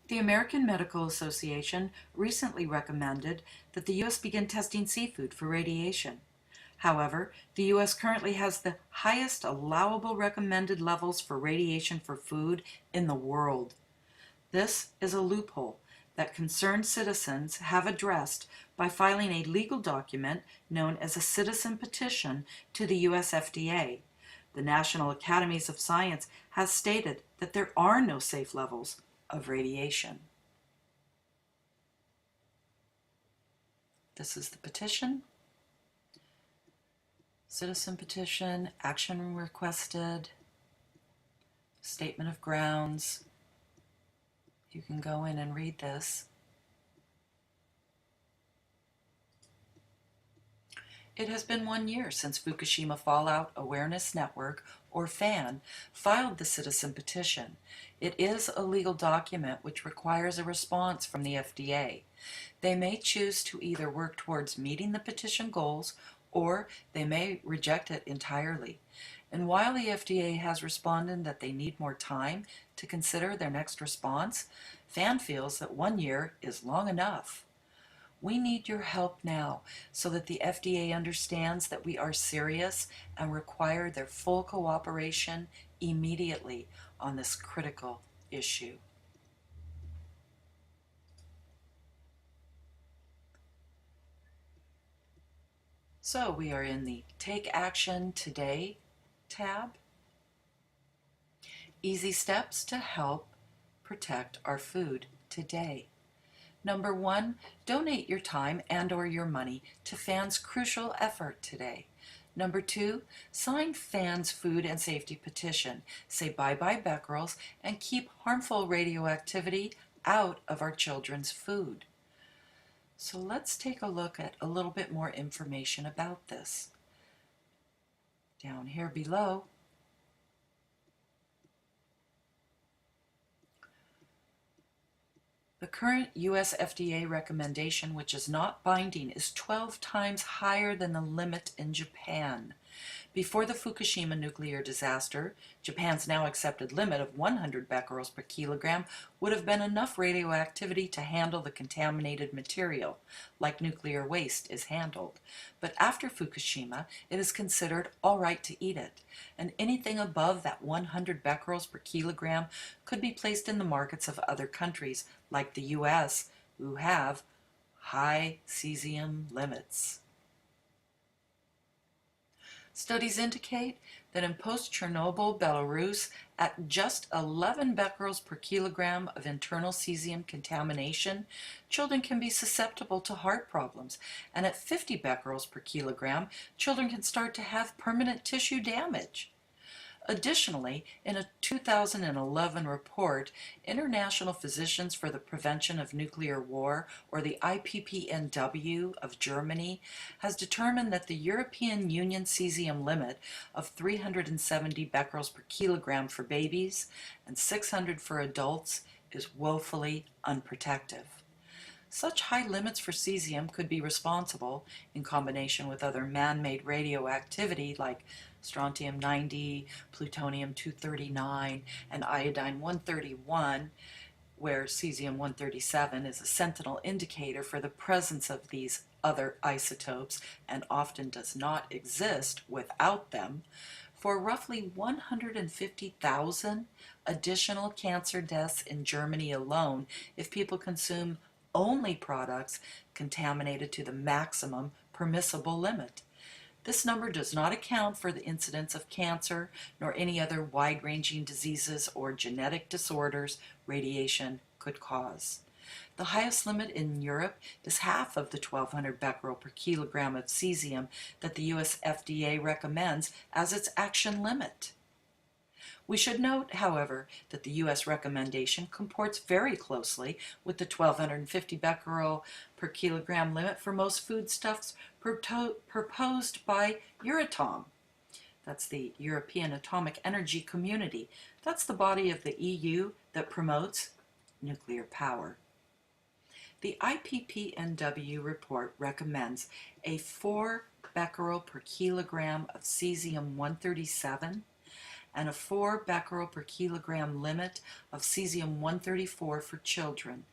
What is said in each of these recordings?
The American Medical Association recently recommended that the U.S. begin testing seafood for radiation. However, the U.S. currently has the highest allowable recommended levels for radiation for food in the world. This is a loophole that concerned citizens have addressed by filing a legal document known as a citizen petition to the U.S. FDA. The National Academies of Science has stated that there are no safe levels of radiation. This is the petition. Citizen petition, action requested, statement of grounds. You can go in and read this. It has been 1 year since Fukushima Fallout Awareness Network, or FFAN, filed the citizen petition. It is a legal document which requires a response from the FDA. They may choose to either work towards meeting the petition goals or they may reject it entirely. And while the FDA has responded that they need more time to consider their next response, FFAN feels that 1 year is long enough. We need your help now so that the FDA understands that we are serious and require their full cooperation immediately on this critical issue. So we are in the Take Action Today tab. Easy steps to help protect our food today. Number 1, donate your time and/or your money to FFAN's crucial effort today. Number 2, sign FFAN's food and safety petition. Say bye-bye becquerels and keep harmful radioactivity out of our children's food. So let's take a look at a little bit more information about this. Down here below, the current US FDA recommendation, which is not binding, is 12 times higher than the limit in Japan. Before the Fukushima nuclear disaster, Japan's now accepted limit of 100 becquerels per kilogram would have been enough radioactivity to handle the contaminated material, like nuclear waste is handled. But after Fukushima, it is considered all right to eat it, and anything above that 100 becquerels per kilogram could be placed in the markets of other countries, like the US, who have high cesium limits. Studies indicate that in post-Chernobyl Belarus, at just 11 becquerels per kilogram of internal cesium contamination, children can be susceptible to heart problems, and at 50 becquerels per kilogram, children can start to have permanent tissue damage. Additionally, in a 2011 report, International Physicians for the Prevention of Nuclear War, or the IPPNW of Germany, has determined that the European Union cesium limit of 370 becquerels per kilogram for babies and 600 for adults is woefully unprotective. Such high limits for cesium could be responsible, in combination with other man-made radioactivity like strontium-90, plutonium-239, and iodine-131, where cesium-137 is a sentinel indicator for the presence of these other isotopes and often does not exist without them, for roughly 150,000 additional cancer deaths in Germany alone if people consume only products contaminated to the maximum permissible limit. This number does not account for the incidence of cancer nor any other wide-ranging diseases or genetic disorders radiation could cause. The highest limit in Europe is half of the 1200 becquerel per kilogram of cesium that the US FDA recommends as its action limit. We should note, however, that the U.S. recommendation comports very closely with the 1250 becquerel per kilogram limit for most foodstuffs proposed by Euratom. That's the European Atomic Energy Community. That's the body of the EU that promotes nuclear power. The IPPNW report recommends a 4 becquerel per kilogram of cesium-137 and a 4 becquerel per kilogram limit of cesium-134 for children,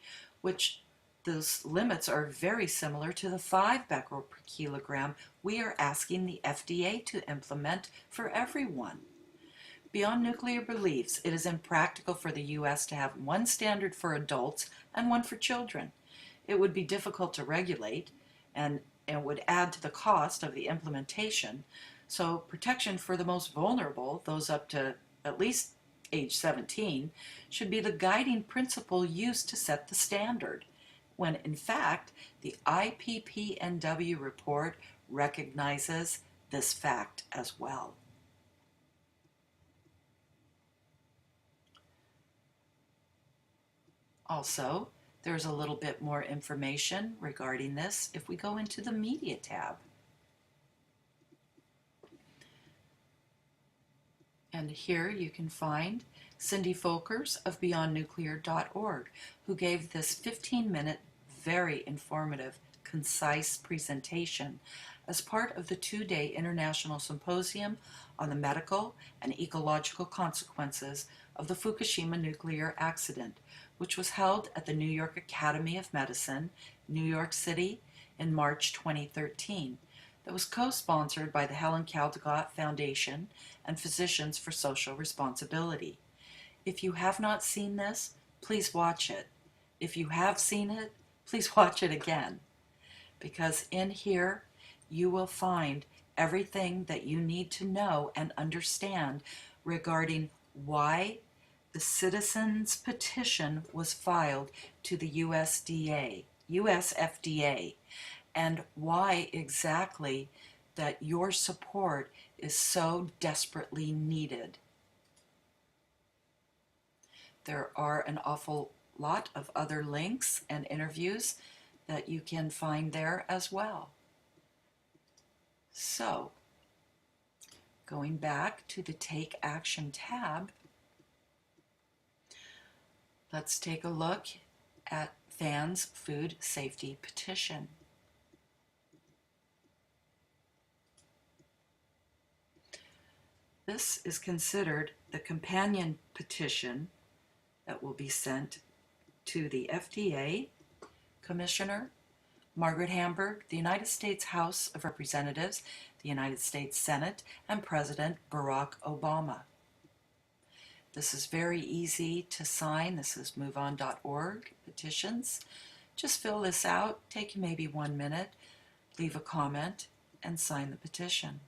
which those limits are very similar to the 5 becquerel per kilogram we are asking the FDA to implement for everyone. Beyond Nuclear believes it is impractical for the U.S. to have one standard for adults and one for children. It would be difficult to regulate and would add to the cost of the implementation, so protection for the most vulnerable, those up to at least age 17, should be the guiding principle used to set the standard, when in fact the IPPNW report recognizes this fact as well. Also, there's a little bit more information regarding this if we go into the Media tab. And here you can find Cindy Folkers of BeyondNuclear.org, who gave this 15-minute, very informative, concise presentation as part of the 2-day International Symposium on the Medical and Ecological Consequences of the Fukushima Nuclear Accident, which was held at the New York Academy of Medicine, New York City, in March 2013. That was co-sponsored by the Helen Caldicott Foundation and Physicians for Social Responsibility. If you have not seen this, please watch it. If you have seen it, please watch it again, because in here you will find everything that you need to know and understand regarding why the Citizens Petition was filed to the US FDA, and why exactly that your support is so desperately needed. There are an awful lot of other links and interviews that you can find there as well. So, going back to the Take Action tab, let's take a look at FFAN's Food Safety Petition. This is considered the companion petition that will be sent to the FDA, Commissioner Margaret Hamburg, the United States House of Representatives, the United States Senate, and President Barack Obama. This is very easy to sign. This is moveon.org petitions. Just fill this out, take you maybe 1 minute, leave a comment, and sign the petition.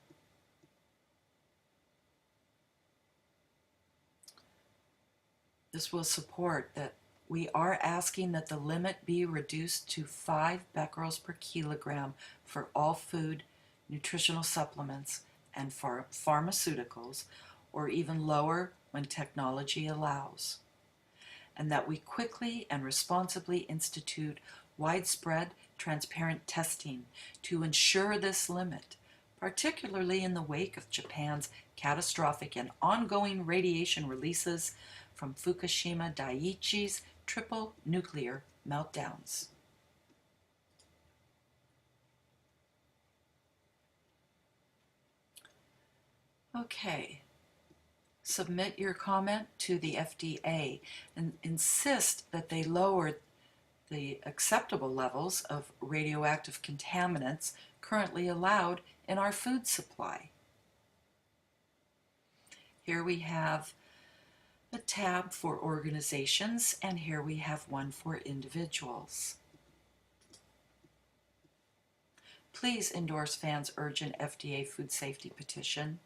This will support that we are asking that the limit be reduced to 5 becquerels per kilogram for all food, nutritional supplements, and for pharmaceuticals, or even lower when technology allows. And that we quickly and responsibly institute widespread, transparent testing to ensure this limit, particularly in the wake of Japan's catastrophic and ongoing radiation releases from Fukushima Daiichi's triple nuclear meltdowns. Okay, submit your comment to the FDA and insist that they lower the acceptable levels of radioactive contaminants currently allowed in our food supply. Here we have a tab for organizations, and here we have one for individuals. Please endorse FFAN's urgent FDA food safety petition.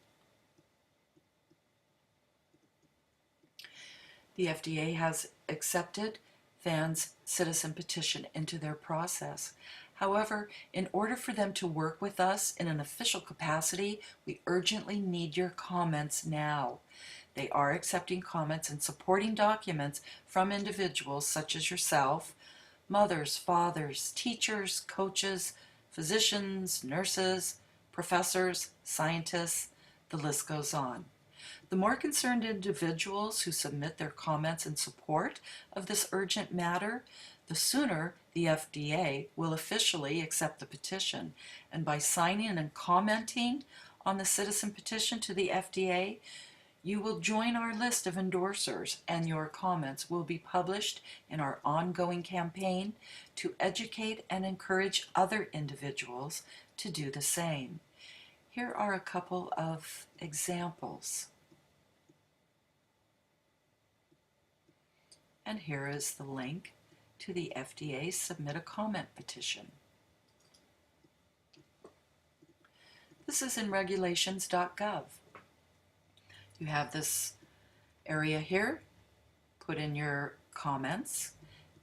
The FDA has accepted FFAN's citizen petition into their process. However, in order for them to work with us in an official capacity, we urgently need your comments now. They are accepting comments and supporting documents from individuals such as yourself, mothers, fathers, teachers, coaches, physicians, nurses, professors, scientists, the list goes on. The more concerned individuals who submit their comments in support of this urgent matter, the sooner the FDA will officially accept the petition. And by signing and commenting on the citizen petition to the FDA, You will join our list of endorsers, and your comments will be published in our ongoing campaign to educate and encourage other individuals to do the same. Here are a couple of examples. And here is the link to the FDA Submit a Comment petition. This is in regulations.gov. You have this area here. Put in your comments.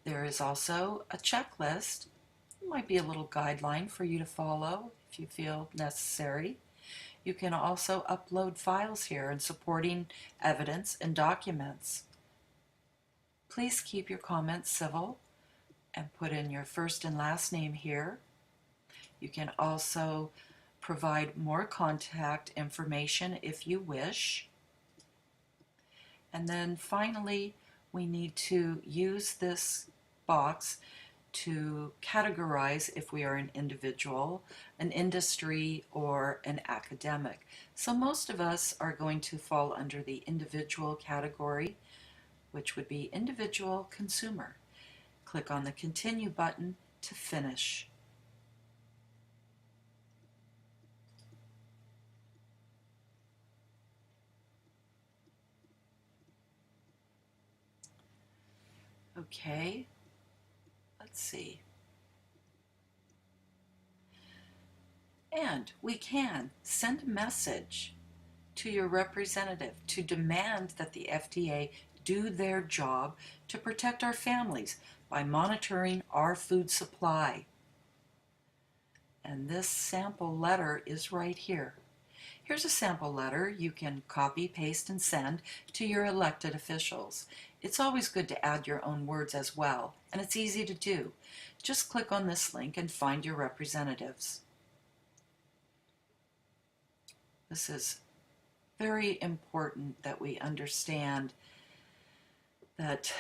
There is also a checklist. It might be a little guideline for you to follow if you feel necessary. You can also upload files here and supporting evidence and documents. Please keep your comments civil and put in your first and last name here. You can also provide more contact information if you wish. And then finally, we need to use this box to categorize if we are an individual, an industry, or an academic. So most of us are going to fall under the individual category, which would be individual consumer. Click on the Continue button to finish. Okay, let's see. And we can send a message to your representative to demand that the FDA do their job to protect our families by monitoring our food supply. And this sample letter is right here. Here's a sample letter you can copy, paste, and send to your elected officials. It's always good to add your own words as well, and it's easy to do. Just click on this link and find your representatives. This is very important that we understand that,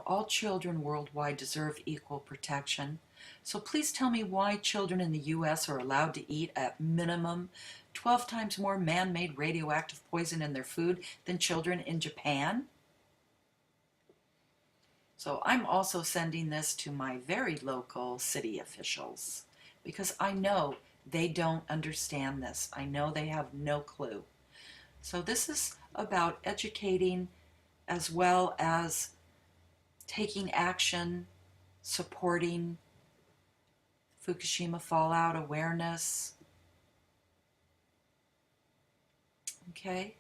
all children worldwide deserve equal protection. So please tell me why children in the U.S. are allowed to eat at minimum 12 times more man-made radioactive poison in their food than children in Japan. So I'm also sending this to my very local city officials because I know they don't understand this. I know they have no clue. So this is about educating as well as taking action, supporting Fukushima fallout awareness. Okay?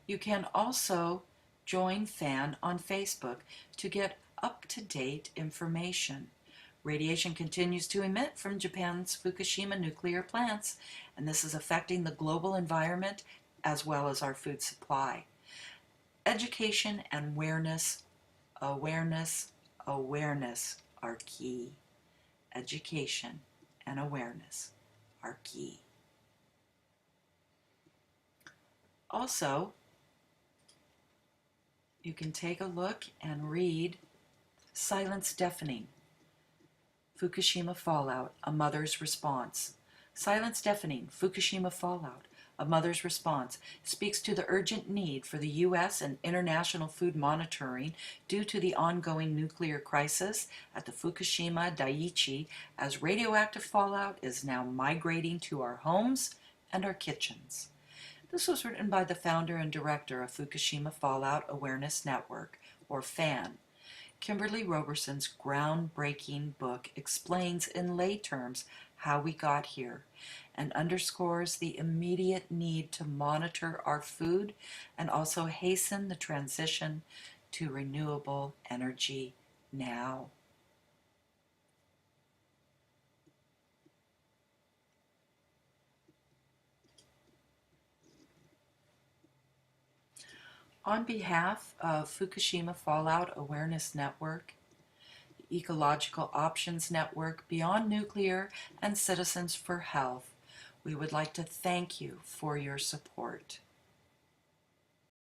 You can also join FFAN on Facebook to get up-to-date information. Radiation continues to emit from Japan's Fukushima nuclear plants, and this is affecting the global environment as well as our food supply. Education and awareness are key. Education and awareness are key. Also, you can take a look and read Silence Deafening, Fukushima Fallout, A Mother's Response. Silence Deafening, Fukushima Fallout, A Mother's Response speaks to the urgent need for the U.S. and international food monitoring due to the ongoing nuclear crisis at the Fukushima Daiichi, as radioactive fallout is now migrating to our homes and our kitchens. This was written by the founder and director of Fukushima Fallout Awareness Network, or FFAN. Kimberly Roberson's groundbreaking book explains in lay terms how we got here and underscores the immediate need to monitor our food and also hasten the transition to renewable energy now. On behalf of Fukushima Fallout Awareness Network, the Ecological Options Network, Beyond Nuclear, and Citizens for Health, we would like to thank you for your support.